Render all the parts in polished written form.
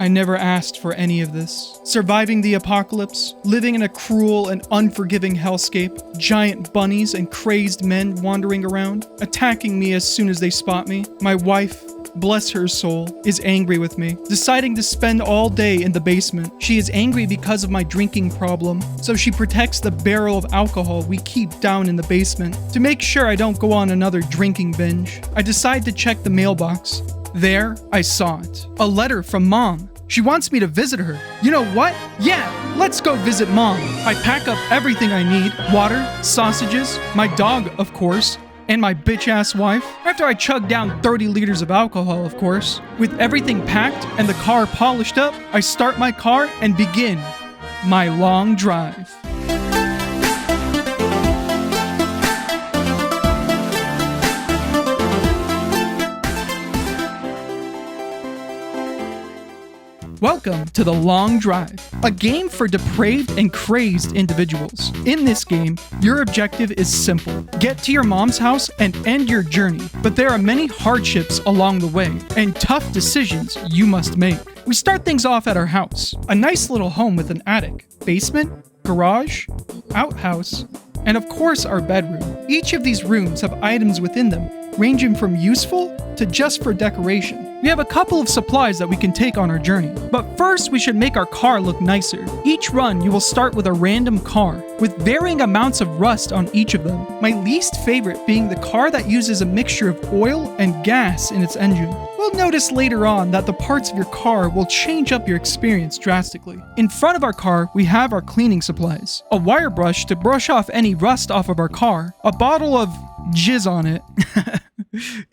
I never asked for any of this. Surviving the apocalypse, living in a cruel and unforgiving hellscape, giant bunnies and crazed men wandering around, attacking me as soon as they spot me. My wife, bless her soul, is angry with me, deciding to spend all day in the basement. She is angry because of my drinking problem, so she protects the barrel of alcohol we keep down in the basement to make sure I don't go on another drinking binge. I decide to check the mailbox. There, I saw it. A letter from Mom. She wants me to visit her. You know what? Yeah, let's go visit Mom. I pack up everything I need: water, sausages, my dog, of course, and my bitch-ass wife. After I chug down 30 liters of alcohol, of course. With everything packed and the car polished up, I start my car and begin my long drive. Welcome to The Long Drive, a game for depraved and crazed individuals. In this game, your objective is simple. Get to your mom's house and end your journey, but there are many hardships along the way, and tough decisions you must make. We start things off at our house, a nice little home with an attic, basement, garage, outhouse, and of course our bedroom. Each of these rooms have items within them, ranging from useful to just for decoration. We have a couple of supplies that we can take on our journey, but first we should make our car look nicer. Each run you will start with a random car, with varying amounts of rust on each of them. My least favorite being the car that uses a mixture of oil and gas in its engine. We'll notice later on that the parts of your car will change up your experience drastically. In front of our car, we have our cleaning supplies. A wire brush to brush off any rust off of our car. A bottle of jizz on it.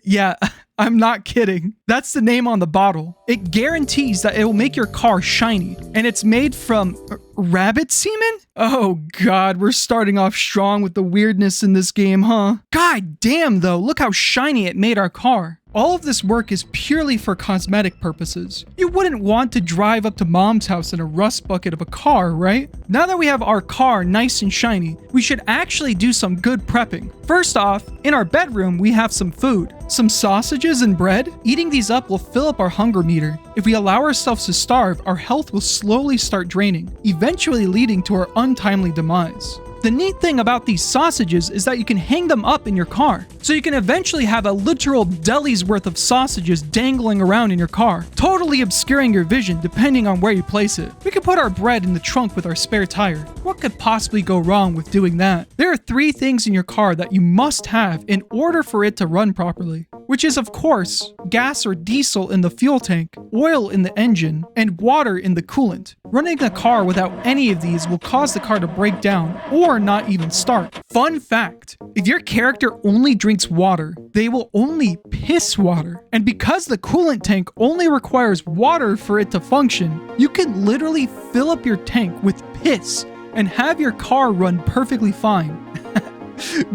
Yeah, I'm not kidding. That's the name on the bottle. It guarantees that it will make your car shiny, and it's made from rabbit semen? Oh god, we're starting off strong with the weirdness in this game, huh? God damn though, look how shiny it made our car. All of this work is purely for cosmetic purposes. You wouldn't want to drive up to Mom's house in a rust bucket of a car, right? Now that we have our car nice and shiny, we should actually do some good prepping. First off, in our bedroom, we have some food. Some sausages and bread. Eating these up will fill up our hunger meter. If we allow ourselves to starve, our health will slowly start draining, eventually leading to our untimely demise. The neat thing about these sausages is that you can hang them up in your car, so you can eventually have a literal deli's worth of sausages dangling around in your car, totally obscuring your vision depending on where you place it. We could put our bread in the trunk with our spare tire. What could possibly go wrong with doing that? There are 3 things in your car that you must have in order for it to run properly, which is of course, gas or diesel in the fuel tank, oil in the engine, and water in the coolant. Running a car without any of these will cause the car to break down or not even start. Fun fact, if your character only drinks water, they will only piss water. And because the coolant tank only requires water for it to function, you can literally fill up your tank with piss and have your car run perfectly fine.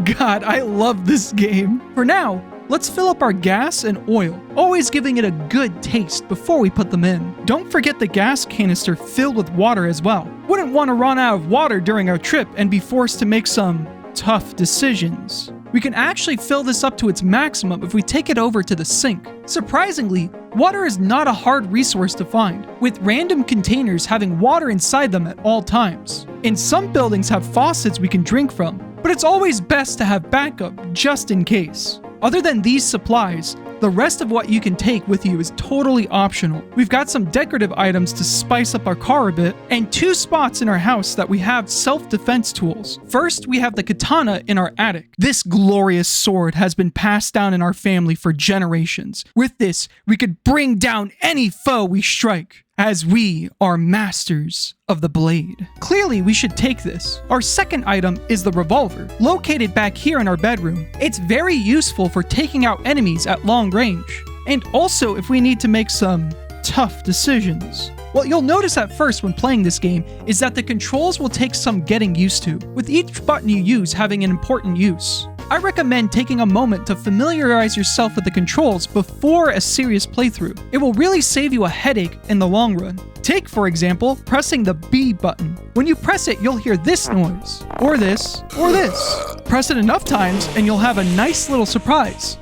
God, I love this game. For now, let's fill up our gas and oil, always giving it a good taste before we put them in. Don't forget the gas canister filled with water as well. Wouldn't want to run out of water during our trip and be forced to make some tough decisions. We can actually fill this up to its maximum if we take it over to the sink. Surprisingly, water is not a hard resource to find, with random containers having water inside them at all times. And some buildings have faucets we can drink from, but it's always best to have backup just in case. Other than these supplies, the rest of what you can take with you is totally optional. We've got some decorative items to spice up our car a bit, and 2 spots in our house that we have self-defense tools. First, we have the katana in our attic. This glorious sword has been passed down in our family for generations. With this, we could bring down any foe we strike, as we are masters of the blade. Clearly, we should take this. Our second item is the revolver, located back here in our bedroom. It's very useful for taking out enemies at long range, and also if we need to make some tough decisions. What you'll notice at first when playing this game is that the controls will take some getting used to, with each button you use having an important use. I recommend taking a moment to familiarize yourself with the controls before a serious playthrough. It will really save you a headache in the long run. Take, for example, pressing the B button. When you press it, you'll hear this noise, or this, or this. Press it enough times and you'll have a nice little surprise.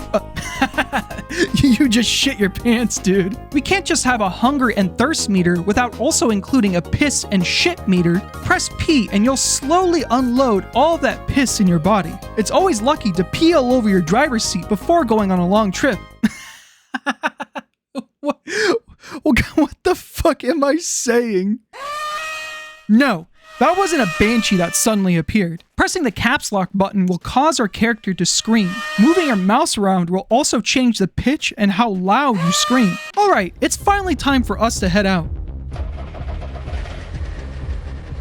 You just shit your pants, dude. We can't just have a hunger and thirst meter without also including a piss and shit meter. Press P and you'll slowly unload all that piss in your body. It's always lucky to pee all over your driver's seat before going on a long trip. What the fuck am I saying? No, that wasn't a banshee that suddenly appeared. Pressing the caps lock button will cause our character to scream. Moving your mouse around will also change the pitch and how loud you scream. Alright, it's finally time for us to head out.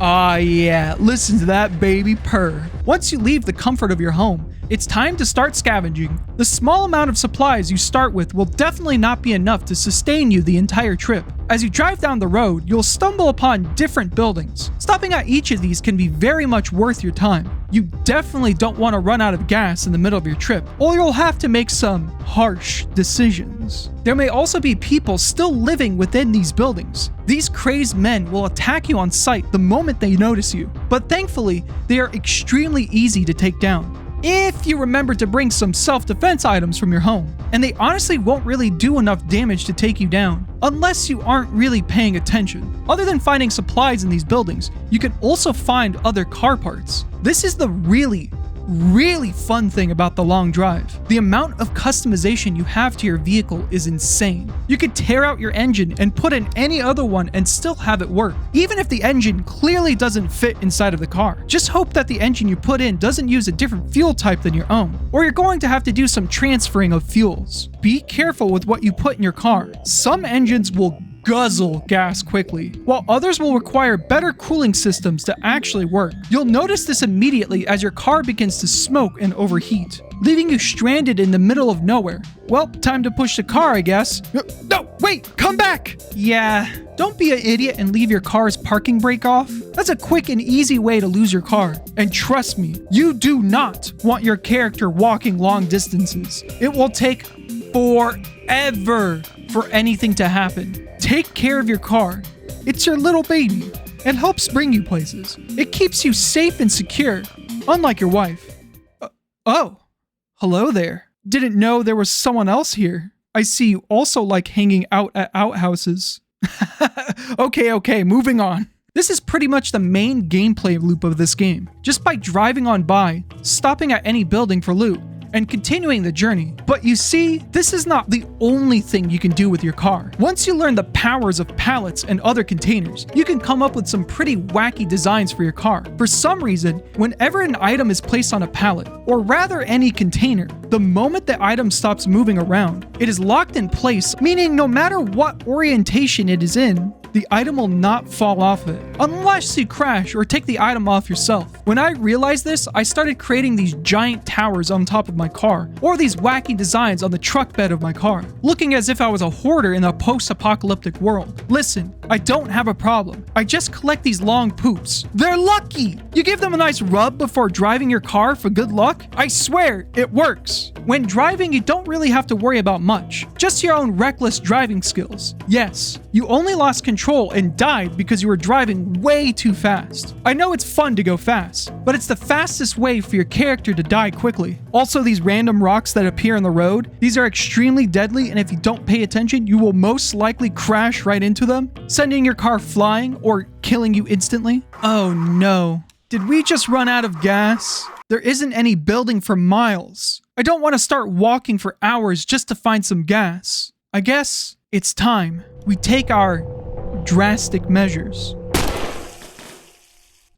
Ah yeah, listen to that baby purr. Once you leave the comfort of your home, it's time to start scavenging. The small amount of supplies you start with will definitely not be enough to sustain you the entire trip. As you drive down the road, you'll stumble upon different buildings. Stopping at each of these can be very much worth your time. You definitely don't want to run out of gas in the middle of your trip, or you'll have to make some harsh decisions. There may also be people still living within these buildings. These crazed men will attack you on sight the moment they notice you, but thankfully, they are extremely easy to take down if you remember to bring some self-defense items from your home. And they honestly won't really do enough damage to take you down, unless you aren't really paying attention. Other than finding supplies in these buildings, you can also find other car parts. This is the really fun thing about the long drive. The amount of customization you have to your vehicle is insane. You could tear out your engine and put in any other one and still have it work, even if the engine clearly doesn't fit inside of the car. Just hope that the engine you put in doesn't use a different fuel type than your own, or you're going to have to do some transferring of fuels. Be careful with what you put in your car. Some engines will guzzle gas quickly, while others will require better cooling systems to actually work. You'll notice this immediately as your car begins to smoke and overheat, leaving you stranded in the middle of nowhere. Well, time to push the car, I guess. No, wait, come back! Yeah, don't be an idiot and leave your car's parking brake off. That's a quick and easy way to lose your car. And trust me, you do not want your character walking long distances. It will take forever for anything to happen. Take care of your car. It's your little baby. It helps bring you places. It keeps you safe and secure, unlike your wife. Oh, hello there. Didn't know there was someone else here. I see you also like hanging out at outhouses. Okay, moving on. This is pretty much the main gameplay loop of this game. Just by driving on by, stopping at any building for loot, and continuing the journey. But you see, this is not the only thing you can do with your car. Once you learn the powers of pallets and other containers, you can come up with some pretty wacky designs for your car. For some reason, whenever an item is placed on a pallet, or rather any container, the moment the item stops moving around, it is locked in place, meaning no matter what orientation it is in, the item will not fall off it, unless you crash or take the item off yourself. When I realized this, I started creating these giant towers on top of my car, or these wacky designs on the truck bed of my car, looking as if I was a hoarder in a post-apocalyptic world. Listen, I don't have a problem. I just collect these long poops. They're lucky! You give them a nice rub before driving your car for good luck? I swear, it works. When driving, you don't really have to worry about much, just your own reckless driving skills. Yes, you only lost control and died because you were driving way too fast. I know it's fun to go fast, but it's the fastest way for your character to die quickly. Also, these random rocks that appear on the road, these are extremely deadly, and if you don't pay attention, you will most likely crash right into them, sending your car flying or killing you instantly. Oh no. Did we just run out of gas? There isn't any building for miles. I don't want to start walking for hours just to find some gas. I guess it's time we take our drastic measures.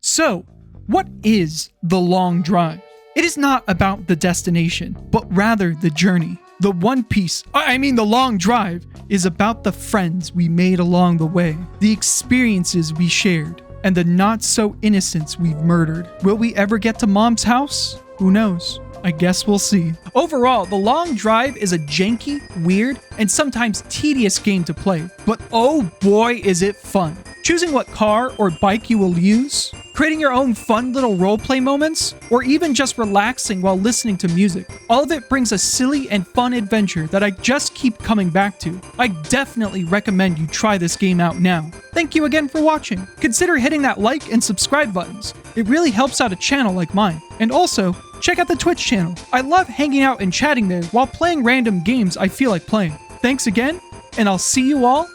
So, what is the long drive? It is not about the destination, but rather the journey. The the long drive is about the friends we made along the way, the experiences we shared, and the not-so-innocents we've murdered. Will we ever get to Mom's house? Who knows? I guess we'll see. Overall, the long drive is a janky, weird, and sometimes tedious game to play, but oh boy is it fun. Choosing what car or bike you will use, creating your own fun little roleplay moments, or even just relaxing while listening to music. All of it brings a silly and fun adventure that I just keep coming back to. I definitely recommend you try this game out now. Thank you again for watching. Consider hitting that like and subscribe buttons. It really helps out a channel like mine. And also, check out the Twitch channel. I love hanging out and chatting there while playing random games I feel like playing. Thanks again, and I'll see you all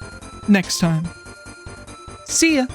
next time. See ya!